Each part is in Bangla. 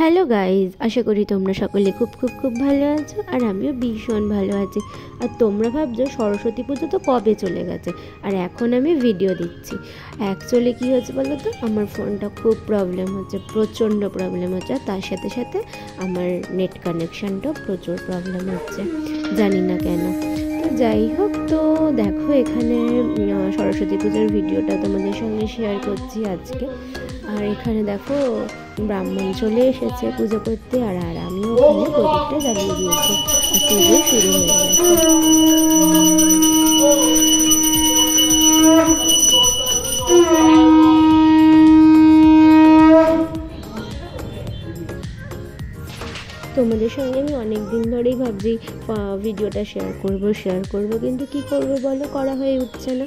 হ্যালো গাইজ, আশা করি তোমরা সকলে খুব খুব খুব ভালো আছো। আর আমিও ভীষণ ভালো আছি। আর তোমরা ভাবছো সরস্বতী পুজো তো কবে চলে গেছে, আর এখন আমি ভিডিও দিচ্ছি। অ্যাকচুয়ালি কী হচ্ছে বলো তো, আমার ফোনটা খুব প্রবলেম হচ্ছে, প্রচণ্ড প্রবলেম হচ্ছে। আর তার সাথে সাথে আমার নেট কানেকশানটাও প্রচুর প্রবলেম হচ্ছে, জানি না কেন। তো যাই হোক, তো দেখো এখানে সরস্বতী পুজোর ভিডিওটা তোমাদের সঙ্গে শেয়ার করছি আজকে। আর এখানে দেখো ব্রাহ্মণ চলে এসেছে পুজো করতে, আর আমিও ওখানে প্রদীপটা জ্বালিয়ে দিয়েছি, আর পুজো শুরু হয়ে গেছে। তোমাদের সঙ্গে আমি অনেক দিন ধরেই ভাবছি ভিডিওটা শেয়ার করব, কিন্তু কি করব বলো, করা হয়ে উঠছে না।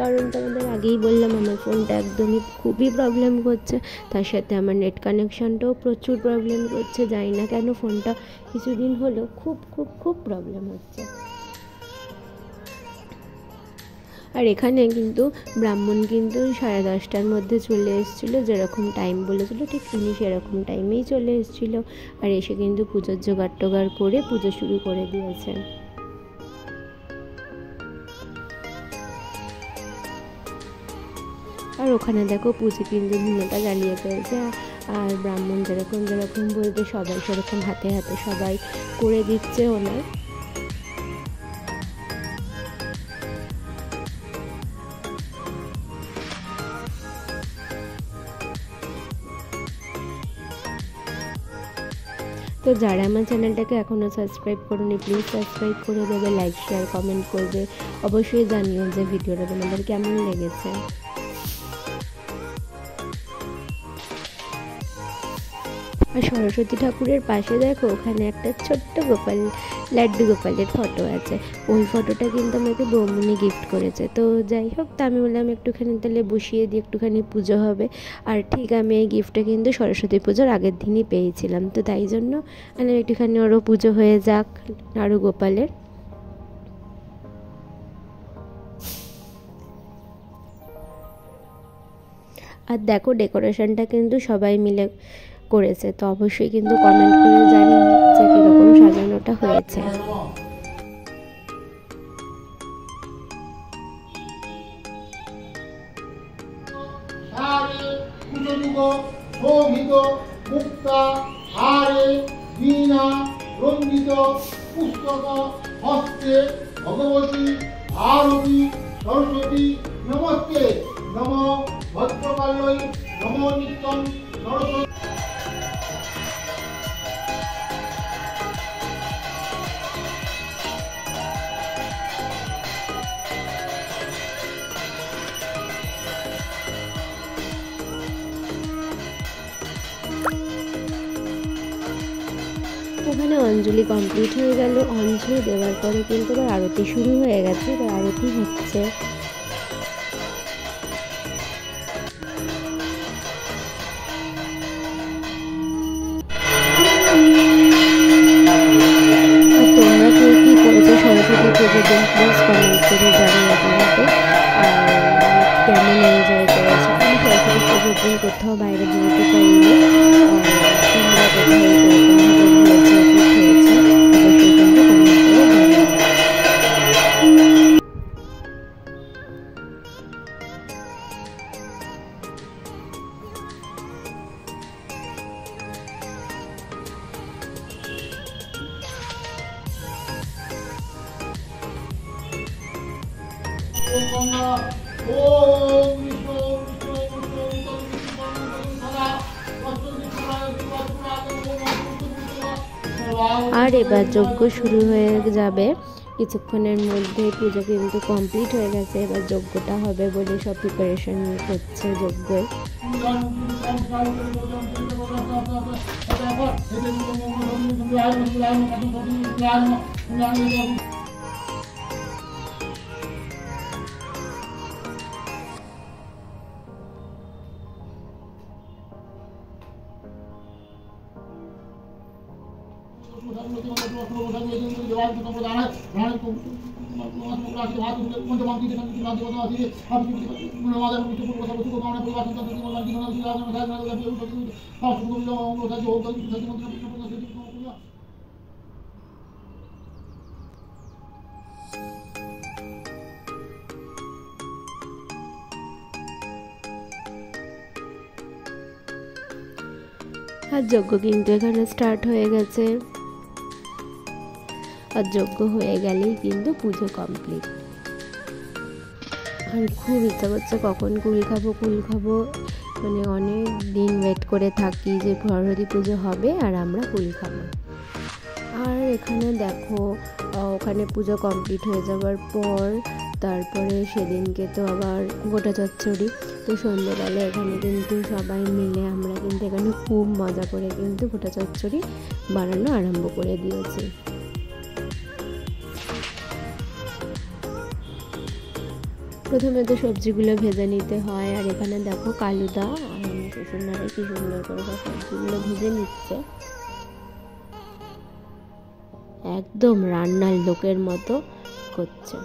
কারণ তোমাদের আগেই বললাম আমার ফোনটা একদমই খুবই প্রবলেম করছে, তার সাথে আমার নেট কানেকশানটাও প্রচুর প্রবলেম করছে। জানি না কেন ফোনটা কিছুদিন হলো খুব খুব খুব প্রবলেম হচ্ছে। আর এখানে কিন্তু ব্রাহ্মণ কিন্তু 10:30টার মধ্যে চলে এসেছিলো, যেরকম টাইম বলেছিল ঠিক উনি সেরকম টাইমেই চলে এসেছিলো। আর এসে কিন্তু পুজোর জোগাড় করে পুজো শুরু করে দিয়েছে। আর ওখানে দেখো পুজো কিন্তু ধুনোটা জ্বালিয়ে ফেলছে। আর ব্রাহ্মণ যেরকম বলতে সবাই সেরকম হাতে হাতে সবাই করে দিচ্ছে ওনার। তো যারা আমার চ্যানেলটাকে এখনও সাবস্ক্রাইব করোনি, প্লিজ সাবস্ক্রাইব করে দেবে, লাইক শেয়ার কমেন্ট করবে। অবশ্যই জানিও যে ভিডিওটা তোমাদের কেমন লেগেছে। আর সরস্বতী ঠাকুরের পাশে দেখো ওখানে একটা ছোট্ট লাড্ডু গোপালের ফটো আছে। ওই ফটোটা কিন্তু আমাকে বৌমনি গিফট করেছে। তো যাই হোক, তা আমি বললাম একটুখানি তাহলে বসিয়ে দিই, একটুখানি পুজো হবে। আর ঠিক আমি এই গিফটটা কিন্তু সরস্বতী পুজোর আগের দিনই পেয়েছিলাম, তো তাই জন্য মানে একটুখানি ওরও পুজো হয়ে যাক, আরও গোপালের। আর দেখো ডেকোরেশনটা কিন্তু সবাই মিলে করেছে, তো অবশ্যই কিন্তু কমেন্ট করে জানিও যে কীরকম সাজানোটা হয়েছে। ভগবতী ভারতী সরস্বতী নমস্তে, নম ভদ্রকাল্যই, নম নিত্যম সরস্বতী। ওখানে অঞ্জলি কমপ্লিট হয়ে গেল। অঞ্জলি দেওয়ার পরে কিন্তু এবার আরতি শুরু হয়ে গেছে, এবার আরতি হচ্ছে। আর তোমরা কেউ কী করেছো সরস্বতী পুজোর দিন, প্লিজ কমেন্ট করে জানিও কিন্তু। আর কেমন এনজয় করেছো। আমি সরস্বতী পুজোর দিন কোথাও বাইরে বেরোতে পারিনি। তোমরা কোথায় আর এবার যজ্ঞ শুরু হয়ে যাবে কিছুক্ষণের মধ্যে। পুজো কিন্তু কমপ্লিট হয়ে গেছে, এবার যজ্ঞটা হবে বলে সব প্রিপারেশন হচ্ছে যজ্ঞের। আর যজ্ঞ কিন্তু এখানে স্টার্ট হয়ে গেছে। আর যজ্ঞ হয়ে গেলেই কিন্তু পুজো কমপ্লিট। আর খুব ইচ্ছা করছে কখন কুল খাবো, মানে অনেক দিন ওয়েট করে থাকি যে সরস্বতী পুজো হবে আর আমরা কুল খাবো। আর এখানে দেখো ওখানে পুজো কমপ্লিট হয়ে যাওয়ার পর তারপরে সেদিনকে তো আবার গোটা চচ্চড়ি। তো সন্ধ্যেবেলা এখানে কিন্তু সবাই মিলে আমরা কিন্তু এখানে খুব মজা করে কিন্তু গোটা চচ্চড়ি বানানো আরম্ভ করে দিয়েছি। প্রথমে তো সবজিগুলো ভেজে নিতে হয়। আর এখানে দেখো কালুদা আর আমার শ্বশুরমশাই কি সুন্দর করে সব সবজিগুলো ভেজে নিচ্ছে, একদম রান্নার লোকের মতো করছে।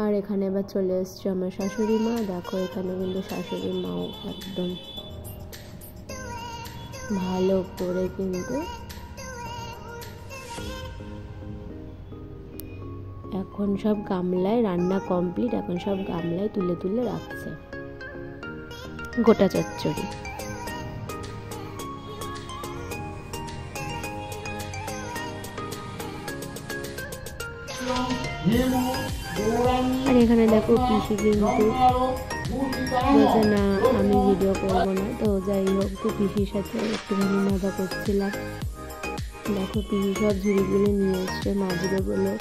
আর এখানে এবার চলে এসছে আমার শাশুড়ি মা। দেখো এখানে কিন্তু শাশুড়ি মাও একদম ভালো করে কিন্তু এখন সব গামলায় রান্না কমপ্লিট, এখন সব গামলায় তুলে তুলে রাখছে গোটা চচ্চড়ি। আর এখানে দেখো পিসি কিন্তু বলছে না আমি ভিডিও করবো না, তো যাই হোক তো পিসির সাথে একটুখানি মজা করছিলাম। দেখো পিসি সব ঝুড়িগুলো নিয়ে এসছে মাজবে বলে।